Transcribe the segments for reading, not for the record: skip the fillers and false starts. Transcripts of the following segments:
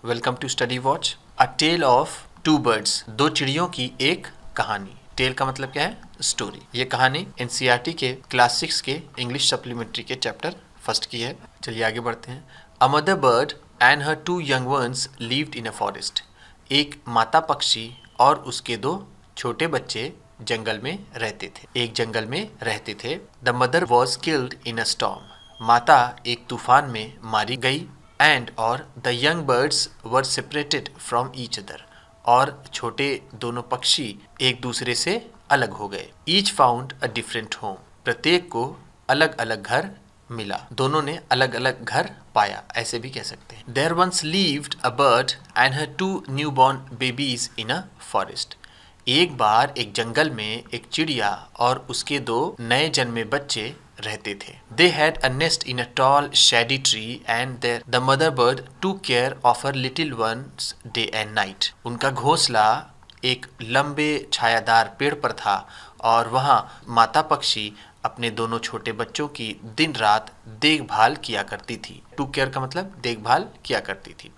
Welcome to Study Watch. A tale of two birds, दो चिड़ियों की एक कहानी। टेल का मतलब क्या है? स्टोरी। ये कहानी एनसीईआरटी के क्लास 6 के इंग्लिश सप्लीमेंट्री के चैप्टर फर्स्ट की है। चलिए आगे बढ़ते हैं। A mother bird and her two young ones lived in a forest. एक माता पक्षी और उसके दो छोटे बच्चे जंगल में रहते थे। एक जंगल में रहते थे। The mother was killed in a storm. माता एक तूफान में मारी गई। एंड और the young birds were separated from each other. और छोटे दोनों पक्षी एक दूसरे से अलग हो गए। Each found a different home. प्रत्येक को अलग अलग घर मिला। दोनों ने अलग अलग घर पाया, ऐसे भी कह सकते हैं। There once lived a bird and her two new born babies in a forest. एक बार एक जंगल में एक चिड़िया और उसके दो नए जन्मे बच्चे रहते थे। They had a nest in a tall shady tree and the mother bird took care of her little ones day and night. उनका घोंसला एक लंबे छायादार पेड़ पर था और वहाँ माता पक्षी अपने दोनों छोटे बच्चों की दिन रात देखभाल किया करती थी। टू केयर का मतलब देखभाल किया करती थी।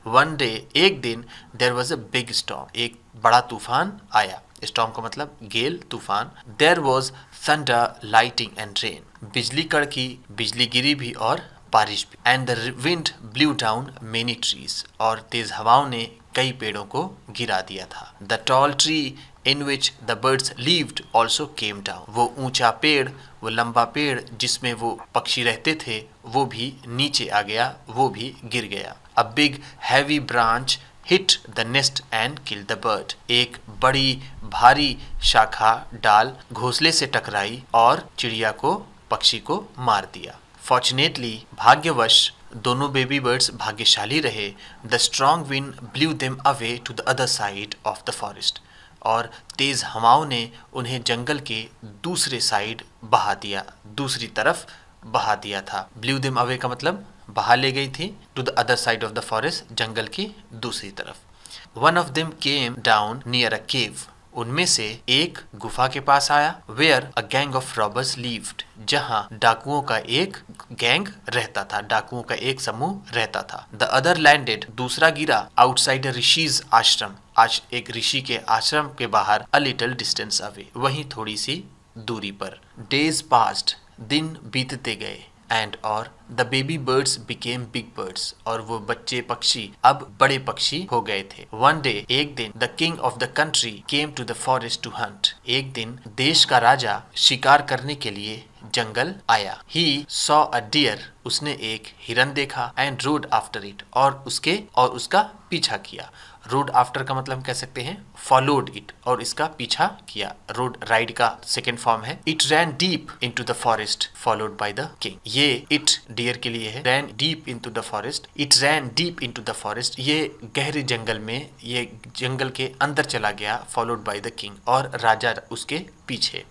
वन डे, एक दिन, there was a big storm. एक बड़ा तूफान आया। स्टॉर्म का मतलब गेल, तूफान। There was thunder, lightning and rain. बिजली कड़की, बिजली गिरी भी और बारिश भी। And the wind blew down many trees. और तेज हवाओं ने कई पेड़ों को गिरा दिया था। The tall tree in which the birds lived also came down. वो ऊंचा पेड़, वो लंबा पेड़ जिसमें वो पक्षी रहते थे, वो भी नीचे आ गया, वो भी गिर गया। A big heavy branch hit the nest and kill the bird. एक बड़ी भारी शाखा डाल घोंसले से टकराई और चिड़िया को, पक्षी को मार दिया। फॉर्चुनेटली, भाग्यवश, दोनों बेबी बर्ड्स भाग्यशाली रहे। The strong wind blew them away to the other side of the forest. और तेज हवाओं ने उन्हें जंगल के दूसरे साइड बहा दिया, दूसरी तरफ बहा दिया था। ब्लू देम अवे का मतलब बहा ले गई थी। To the other side of the forest, जंगल की दूसरी तरफ। One of them came down near a cave. उनमें से एक गुफा के पास आया। Where a gang of robbers lived. जहां डाकुओं का एक गैंग रहता था, डाकुओं का एक समूह रहता था। द अदर लैंडेड, दूसरा गिरा, आउटसाइड अ ऋषिज आश्रम। आज एक ऋषि के आश्रम के बाहर, अ लिटिल डिस्टेंस अवे, वहीं थोड़ी सी दूरी पर। डेज पास्ड, दिन बीतते गए। एंड और the baby birds became big birds. और वो बच्चे पक्षी अब बड़े पक्षी हो गए थे। वन डे, एक दिन, the king of the country came to the forest to hunt. एक दिन देश का राजा शिकार करने के लिए जंगल आया। ही सॉ अ डियर, उसने एक हिरन देखा। एंड रोड आफ्टर इट, और उसका पीछा किया। रोड आफ्टर का मतलब कह सकते हैं फॉलोड इट, और इसका पीछा किया। रोड राइड का सेकेंड फॉर्म है। It ran deep into the forest followed by the king. ये इट डियर के लिए है। Ran deep into the forest, it ran deep into the forest. ये गहरे जंगल में, ये जंगल के अंदर चला गया, फॉलोड बाय द किंग, और राजा उसके पीछे।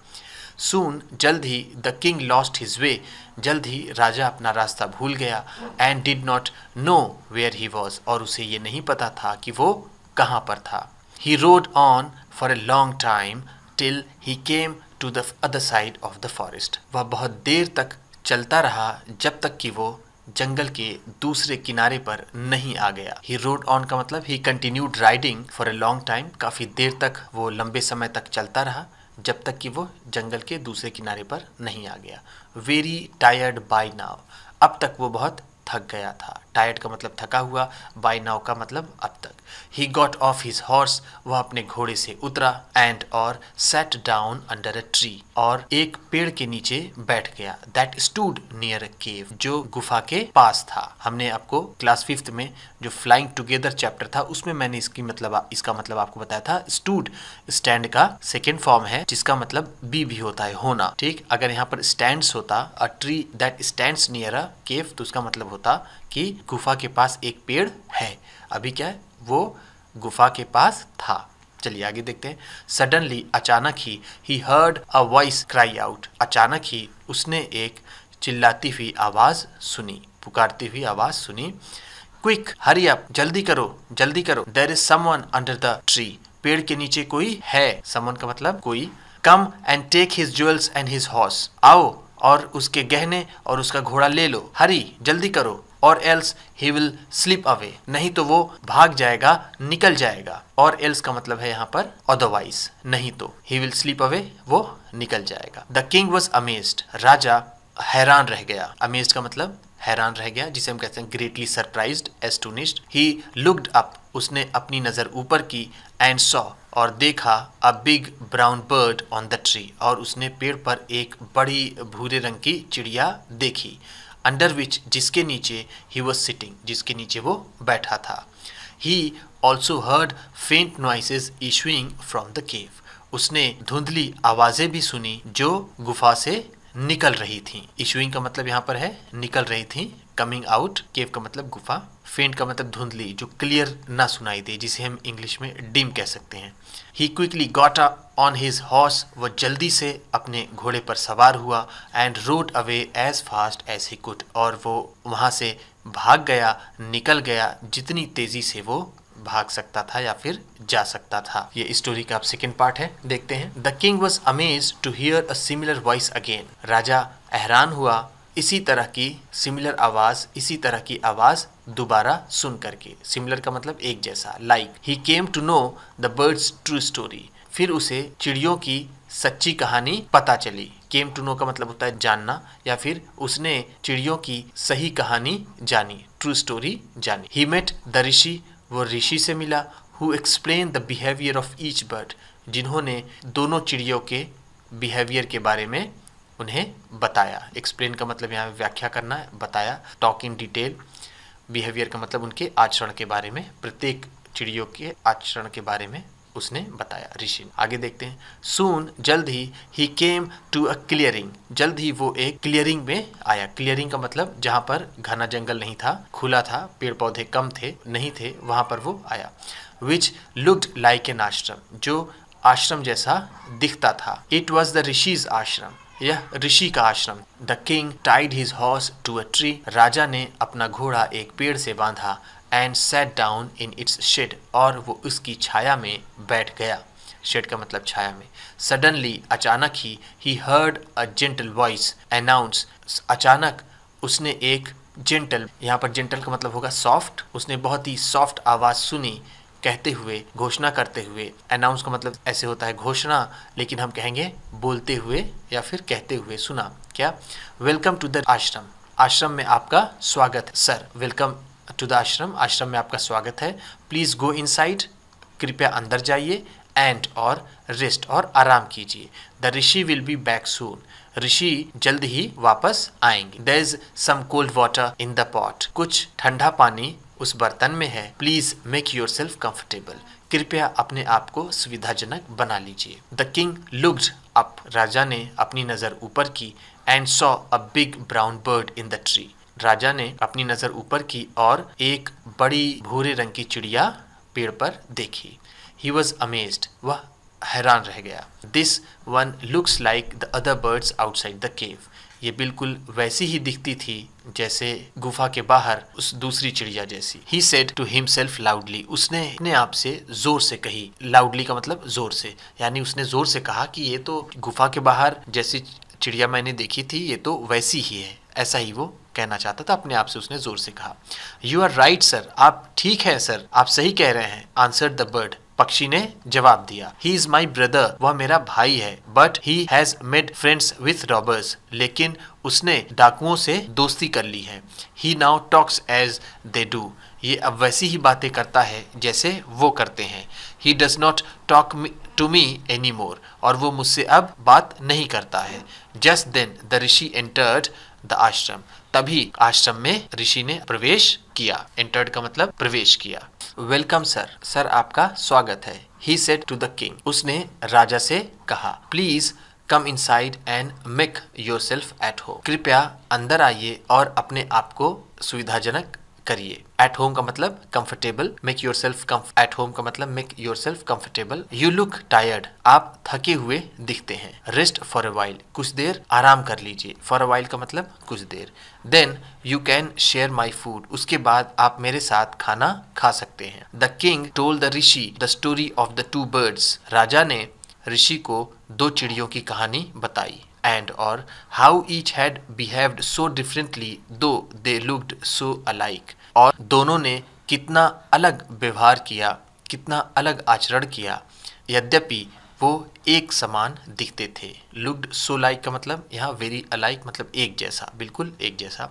सून, जल्द ही, the king lost his way, जल्द ही राजा अपना रास्ता भूल गया। And did not know where he was, और उसे ये नहीं पता था कि वो कहाँ पर था। He rode on for a long time till he came to the other side of the forest. वह बहुत देर तक चलता रहा जब तक कि वो जंगल के दूसरे किनारे पर नहीं आ गया। ही रोड ऑन का मतलब ही continued riding for a long time, काफी देर तक, वो लंबे समय तक चलता रहा जब तक कि वो जंगल के दूसरे किनारे पर नहीं आ गया। वेरी टायर्ड बाय नाउ, अब तक वो बहुत थक गया था। टायर्ड का मतलब थका हुआ, बाय नाउ का मतलब अब तक। He got off his horse, वह अपने घोड़े से उतरा। एंड और set down under a tree, और एक पेड़ के नीचे बैठ गया। दैट स्टूड नियर अ केव, जो गुफा के पास था। हमने आपको क्लास 5th में जो फ्लाइंग टुगेदर चैप्टर था, उसमें मैंने इसका मतलब आपको बताया था। स्टूड स्टैंड का सेकेंड फॉर्म है, जिसका मतलब भी होता है होना। ठीक, अगर यहाँ पर स्टैंड्स होता, a tree that stands near a cave, तो उसका मतलब होता कि गुफा के पास एक पेड़ है। अभी क्या है, वो गुफा के पास था। चलिए आगे देखते हैं। सडनली, अचानक he heard a voice cry out. अचानक ही उसने एक चिल्लाती हुई आवाज सुनी, पुकारती हुई आवाज सुनी। क्विक, हरी अप, जल्दी करो, जल्दी करो। There is someone under the tree, पेड़ के नीचे कोई है। समवन का मतलब कोई। Come and take his jewels and his horse, आओ और उसके गहने और उसका घोड़ा ले लो। हरी, जल्दी करो। और else he will slip away, नहीं तो वो भाग जाएगा, निकल जाएगा। और एल्स का मतलब है यहाँ पर अदरवाइज, नहीं तो, ही विल स्लिप अवे, वो निकल जाएगा। द किंग वॉज अमेज्ड, राजा हैरान रह गया। अमेज्ड का मतलब हैरान रह गया, जिसे हम कहते हैं greatly surprised, astonished. He looked up, उसने अपनी नजर ऊपर की, एंड सॉ, और देखा, अ big brown bird on the tree, और उसने पेड़ पर एक बड़ी भूरे रंग की चिड़िया देखी। अंडर विच, जिसके नीचे, ही वॉज सिटिंग, जिसके नीचे वो बैठा था। ही ऑल्सो हर्ड फेंट noises issuing from the cave, उसने धुंधली आवाजें भी सुनी जो गुफा से निकल रही थी। इशूइंग का मतलब यहाँ पर है निकल रही थी, कमिंग आउट, केव का मतलब गुफा, फेंट का मतलब धुंधली, जो क्लियर ना सुनाई दे, जिसे हम इंग्लिश में डिम कह सकते हैं। He quickly got on his horse, वो जल्दी से अपने घोड़े पर सवार हुआ, and rode away as fast as he could, और वो वहां से भाग गया, निकल गया, जितनी तेजी से वो भाग सकता था या फिर जा सकता था। ये स्टोरी का अब सेकेंड पार्ट है, देखते हैं। The king was amazed to hear a similar voice again, राजा हैरान हुआ इसी तरह की सिमिलर आवाज, इसी तरह की आवाज दोबारा सुन करके। सिमिलर का मतलब एक जैसा, like. He came to know the bird's true story, फिर उसे चिड़ियों की सच्ची कहानी पता चली। केम टू नो का मतलब होता है जानना, या फिर उसने चिड़ियों की सही कहानी जानी, ट्रू स्टोरी जानी। ही मेट द ऋषि, वो ऋषि से मिला, who explain the behaviour of each bird, जिन्होंने दोनों चिड़ियों के बिहेवियर के बारे में उन्हें बताया। एक्सप्लेन का मतलब यहाँ व्याख्या करना है, बताया। टॉक इन डिटेल, बिहेवियर का मतलब उनके आचरण के बारे में, प्रत्येक चिड़ियों के आचरण के बारे में उसने बताया, ऋषि ने। आगे देखते हैं। सून, जल्द ही केम टू अ क्लियरिंग, जल्द ही वो एक क्लियरिंग में आया। क्लियरिंग का मतलब जहाँ पर घना जंगल नहीं था, खुला था, पेड़ पौधे कम थे, नहीं थे, वहां पर वो आया। विच लुक्ड लाइक एन आश्रम, जो आश्रम जैसा दिखता था। इट वॉज द ऋषिज आश्रम, यह ऋषि का आश्रम। The king tied his horse to a tree, राजा ने अपना घोड़ा एक पेड़ से बांधा, and sat down in its shade, और वो उसकी छाया में बैठ गया। शेड का मतलब छाया में। सडनली, अचानक he heard a gentle voice announce, अचानक उसने एक जेंटल, यहाँ पर जेंटल का मतलब होगा सॉफ्ट, उसने बहुत ही सॉफ्ट आवाज सुनी, कहते हुए, घोषणा करते हुए। अनाउंस का मतलब ऐसे होता है घोषणा, लेकिन हम कहेंगे बोलते हुए या फिर कहते हुए। सुना क्या? वेलकम टू द आश्रम, आश्रम में आपका स्वागत है। सर, वेलकम टू द आश्रम, आश्रम में आपका स्वागत है। प्लीज गो इनसाइड, कृपया अंदर जाइए। एंड, और रेस्ट, और आराम कीजिए। The rishi will be back soon, ऋषि जल्द ही वापस आएंगे। There is some cold water in the pot, कुछ ठंडा पानी उस बर्तन में है। Please make yourself comfortable, कृपया अपने आप को सुविधाजनक बना लीजिए। द किंग लुक्ड अप, राजा ने अपनी नजर ऊपर की, and saw a big brown bird in the tree, राजा ने अपनी नजर ऊपर की और एक बड़ी भूरे रंग की चिड़िया पेड़ पर देखी। ही वॉज अमेज्ड, वह हैरान रह गया। This one looks like the other birds outside the cave, ये बिल्कुल वैसी ही दिखती थी जैसे गुफा के बाहर उस दूसरी चिड़िया जैसी। He said to himself loudly, उसने अपने आप से जोर से कही। लाउडली का मतलब जोर से, यानी उसने जोर से कहा कि ये तो गुफा के बाहर जैसी चिड़िया मैंने देखी थी, ये तो वैसी ही है, ऐसा ही वो कहना चाहता था। अपने आप से उसने जोर से कहा। यू आर राइट सर, आप ठीक है सर, आप सही कह रहे हैं। आंसर्ड द बर्ड, पक्षी ने जवाब दिया। ही इज माई ब्रदर, वह मेरा भाई है। But he has made friends with robbers, लेकिन उसने डाकुओं से दोस्ती कर ली है। He now talks as they do, ये अब वैसी ही बातें करता है जैसे वो करते हैं। He does not talk to me any more, और वो मुझसे अब बात नहीं करता है। Just then the rishi entered the ashram, तभी आश्रम में ऋषि ने प्रवेश किया। एंटर्ड का मतलब प्रवेश किया। वेलकम सर, सर आपका स्वागत है। He said to the king, उसने राजा से कहा। Please come inside and make yourself at home, कृपया अंदर आइए और अपने आप को सुविधाजनक करिए। एट होम का मतलब comfortable, make yourself at home का मतलब make yourself comfortable. You look tired, आप थके हुए दिखते हैं। रेस्ट फॉर अ वाइल, कुछ देर आराम कर लीजिए। फॉर अ वाइल का मतलब कुछ देर। Then you can share my food, उसके बाद आप मेरे साथ खाना खा सकते हैं। The king told the rishi the story of the two birds, राजा ने ऋषि को दो चिड़ियों की कहानी बताई। एंड और how each had behaved so differently दो दे लुक्ड सो अलाइक, और दोनों ने कितना अलग व्यवहार किया, कितना अलग आचरण किया, यद्यपि वो एक समान दिखते थे। लुक्ड सो लाइक का मतलब यहाँ वेरी अलाइक मतलब एक जैसा, बिल्कुल एक जैसा।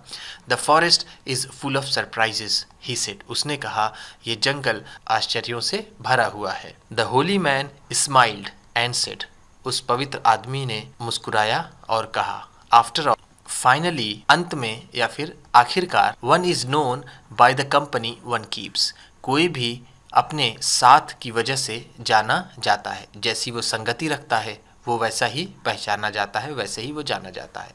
The forest is full of surprises he said, उसने कहा ये जंगल आश्चर्यों से भरा हुआ है। The Holi man smiled and said, उस पवित्र आदमी ने मुस्कुराया और कहा आफ्टर ऑल, फाइनली अंत में या फिर आखिरकार, one is known by the company one keeps, कोई भी अपने साथ की वजह से जाना जाता है। जैसी वो संगति रखता है वो वैसा ही पहचाना जाता है, वैसे ही वो जाना जाता है।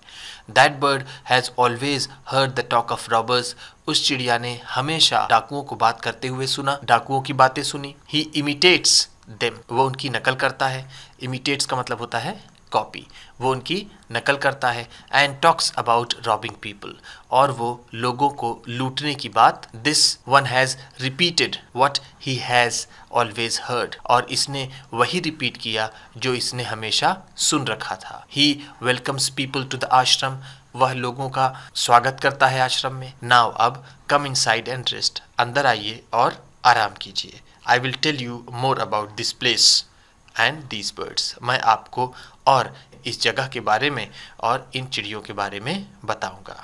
That bird has always heard the talk of robbers, उस चिड़िया ने हमेशा डाकुओं को बात करते हुए सुना, डाकुओं की बातें सुनी। ही इमिटेट्स देम, वो उनकी नकल करता है। इमिटेट्स का मतलब होता है कॉपी, वो उनकी नकल करता है। And talks about robbing people, और वो लोगों को लूटने की बात। This one has repeated what he has always heard, और इसने वही रिपीट किया जो इसने हमेशा सुन रखा था। ही वेलकम्स पीपल टू द आश्रम, वह लोगों का स्वागत करता है आश्रम में। नाउ अब कम इनसाइड एंड रेस्ट, अंदर आइए और आराम कीजिए। I will tell you more about this place and these birds, मैं आपको और इस जगह के बारे में और इन चिड़ियों के बारे में बताऊंगा।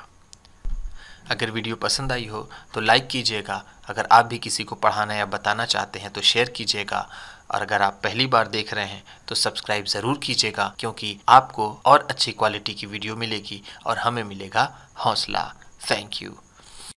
अगर वीडियो पसंद आई हो तो लाइक कीजिएगा, अगर आप भी किसी को पढ़ाना या बताना चाहते हैं तो शेयर कीजिएगा, और अगर आप पहली बार देख रहे हैं तो सब्सक्राइब ज़रूर कीजिएगा, क्योंकि आपको और अच्छी क्वालिटी की वीडियो मिलेगी और हमें मिलेगा हौसला। Thank you.